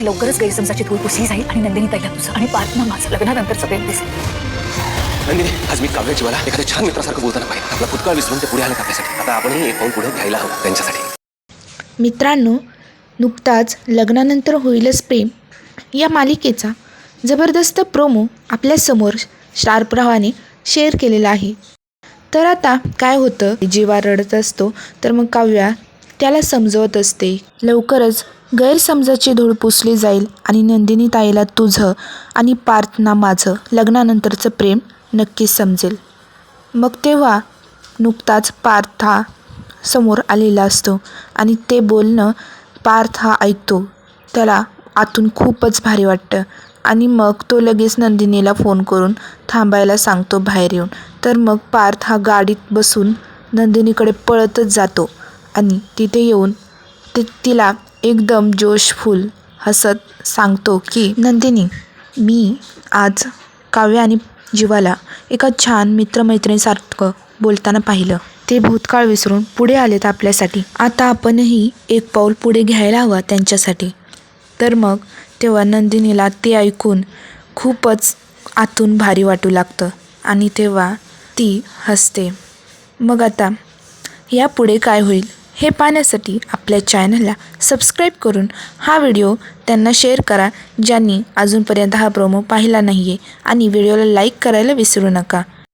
लवकरच गैरसमजाची धूळ पुसली जाईल आणि नंदिनी ताईला तुझं आणि पार्थना माझं लग्नानंतरचं प्रेम दिसेल. नंदिनी, आज मी काव्य जीवाला एखाद्या छान मित्रासारखं बोलताना पाहिजे. आपला भूतकाळ विसरून ते पुढे आले आपल्यासाठी. आता आपणही एक पाऊल पुढे घ्यायला हवं त्यांच्यासाठी. मित्रांनो, नुकताच लग्नानंतर होईलच प्रेम या मालिकेचा जबरदस्त प्रोमो आपल्यासमोर स्टार प्रवाहाने शेअर केलेला आहे. तर आता काय होतं, जीवा रडत असतो तर मग काव्या त्याला समजवत असते. लवकरच गैरसमजाची धूळ पुसली जाईल आणि नंदिनी ताईला तुझं आणि पार्थना माझं लग्नानंतरचं प्रेम नक्कीच समजेल. मग तेव्हा नुकताच पार्थ हा समोर आलेला असतो आणि ते बोलणं पार्थ हा ऐकतो. त्याला आतून खूपच भारी वाटतं आणि मग तो लगेच नंदिनीला फोन करून थांबायला सांगतो बाहेर येऊन. तर मग पार्थ हा गाडीत बसून नंदिनीकडे पळतच जातो आणि तिथे येऊन तिला एकदम जोशफुल हसत सांगतो की नंदिनी, मी आज काव्य आणि जीवाला एका छान मित्रमैत्रिणीसारखं बोलताना पाहिलं. ते भूतकाळ विसरून पुढे आलेत आपल्यासाठी. आता आपणही एक पाऊल पुढे घ्यायला हवं त्यांच्यासाठी. तर मग तेव्हा नंदिनीला ते ऐकून खूपच आतून भारी वाटू लागतं आणि तेव्हा ती हसते. मग आता यापुढे काय होईल हे पाहण्यासाठी आपल्या चॅनलला सबस्क्राईब करून हा व्हिडिओ त्यांना शेअर करा, ज्यांनी अजूनपर्यंत हा प्रोमो पाहिला नाही आहे, आणि व्हिडिओला लाईक करायला विसरू नका.